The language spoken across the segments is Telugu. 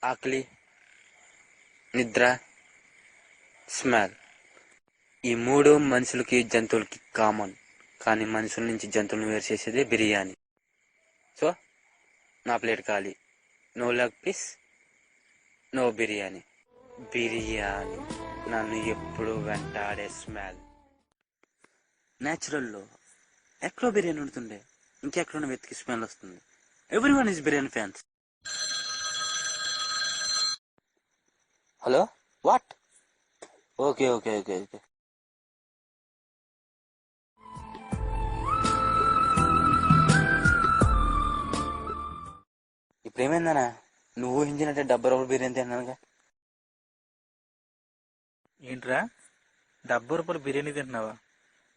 ఆకలి, నిద్ర, స్మెల్. ఈ మూడు మనుషులకి జంతువులకి కామన్. కానీ మనుషుల నుంచి జంతువులను వేరు చేసేదే బిర్యానీ. సో నా ప్లేట్ ఖాళీ. No leg piece, no biryani. Biryani నన్ను ఎప్పుడు వెంటాడే స్మెల్. న్యాచురల్లో ఎక్కడో బిర్యానీ ఉంటుండే, ఇంకెక్కడో వెతికి స్మెల్ వస్తుంది. Everyone is biryani fans. Hello, what? Okay okay okay okay. ఇప్పుడు ఏమైందనా? నువ్వు ఊహించినట్టే 70 రూపాయలు బిర్యానీ తిన్నానుగా. ఏంట్రా 70 రూపాయలు బిర్యానీ తింటున్నావా?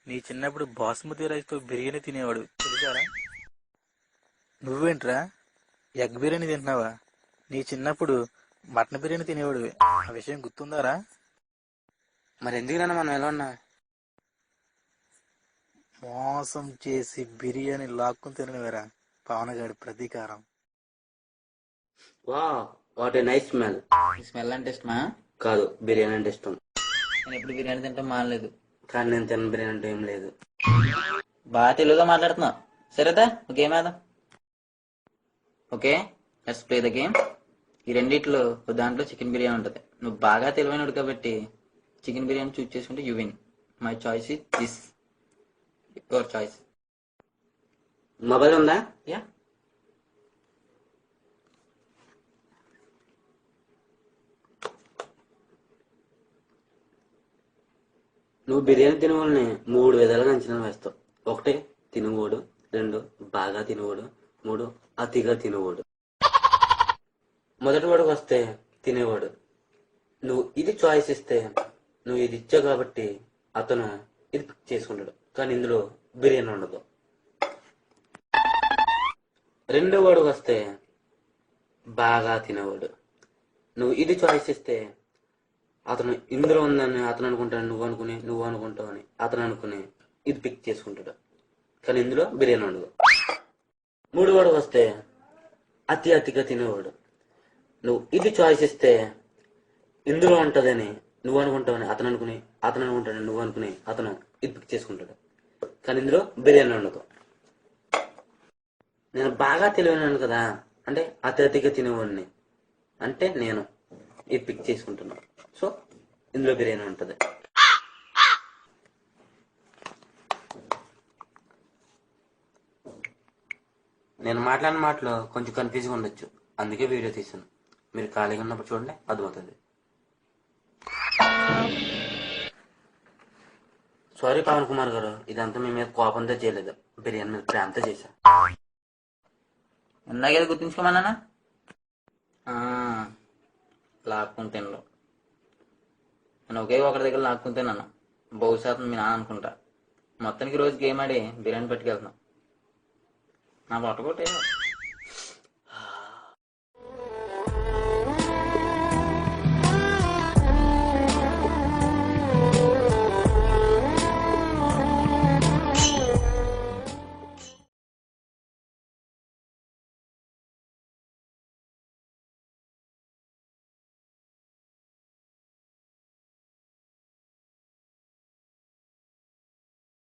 నీ చిన్నప్పుడు బాస్మతి రైస్తో బిర్యానీ తినేవాడు తెలుసారా? నువ్వేంట్రా ఎగ్ బిర్యానీ తింటున్నావా? నీ చిన్నప్పుడు మటన్ బిర్యానీ తినేవాడు. ఆ విషయం గుర్తుందారా? మరి ఎందుకు నాన్న మనం ఎలా ఉన్నా? మోసం చేసి బిర్యానీ లాక్కుని తినవేరా పవనగాడి ప్రతీకారం. What a nice smell. Smell అంటే ఇష్టమా? కాదు, బిర్యానీ అంటే ఇష్టం. నేను ఎప్పుడు బిర్యానీ తింటాం మానలేదు. కానీ నేను తిన్న బిర్యానీ అంటే ఏం లేదు. బాగా తెలుగుగా మాట్లాడుతున్నావు. సరేదా, ఒక గేమ్ ఆడదాం. Okay, let's play the game. ఈ రెండిట్లో ఒక దాంట్లో చికెన్ బిర్యానీ ఉంటుంది. నువ్వు బాగా తెలివైనడు కాబట్టి చికెన్ బిర్యానీ చూస్ చేసుకుంటే you win. My choice is this, your choice. Mobile ఉందా? యా. నువ్వు బిర్యానీ తినేవాళ్ళని 3 విధాలుగా అంచనా వేస్తావు. 1 తినేవాడు, 2 బాగా తినేవాడు, 3 అతిగా తినేవాడు. మొదటి వాడికి వస్తే తినేవాడు. నువ్వు ఇది చాయిస్ ఇస్తే నువ్వు ఇది ఇచ్చావు కాబట్టి అతను ఇది పిక్ చేసుకుంటాడు. కానీ ఇందులో బిర్యానీ ఉండదు. రెండో వాడికి వస్తే బాగా తినేవాడు. నువ్వు ఇది చాయిస్ ఇస్తే అతను ఇందులో ఉందని అతను అనుకుంటాడు, నువ్వు అనుకుంటావు అని అతను అనుకుని ఇది పిక్ చేసుకుంటాడు. కానీ ఇందులో బిర్యానీ ఉండదు. 3 వాడికి వస్తే అతిగా తినేవాడు. నువ్వు ఇది చాయిస్ ఇస్తే ఇందులో ఉంటుందని నువ్వు అనుకుంటావని అతను అనుకుంటాడు, నువ్వు అనుకుని అతను ఇది పిక్ చేసుకుంటాడు. కానీ ఇందులో బిర్యానీ ఉండదు. నేను బాగా తెలివైనాను కదా, అంటే అతిగా తినేవాడిని, అంటే నేను ఇది పిక్ చేసుకుంటున్నాను. సో ఇందులో బిర్యానీ ఉంటుంది. నేను మాట్లాడిన మాటలో కొంచెం కన్ఫ్యూజ్గా ఉండొచ్చు, అందుకే వీడియో తీసాను. మీరు ఖాళీగా ఉన్నప్పుడు చూడండి, అర్థమవుతుంది. సారీ పవన్ కుమార్ గారు, ఇదంతా మీ మీద కోపంతో చేయలేదు, బిర్యానీ మీద ప్రేమతో చేశా. ఇందాకేదో గుర్తుంచుకోమన్నానా? లాక్కుని తినలో నేను ఒకే ఒకరి దగ్గర లాక్కుని తిన్నాను. బహుశా మీ నాన్న అనుకుంటా. మొత్తానికి రోజు గేమ్ ఆడి బిర్యానీ పట్టుకెళ్తున్నాం. నా పొట్టకొట్టే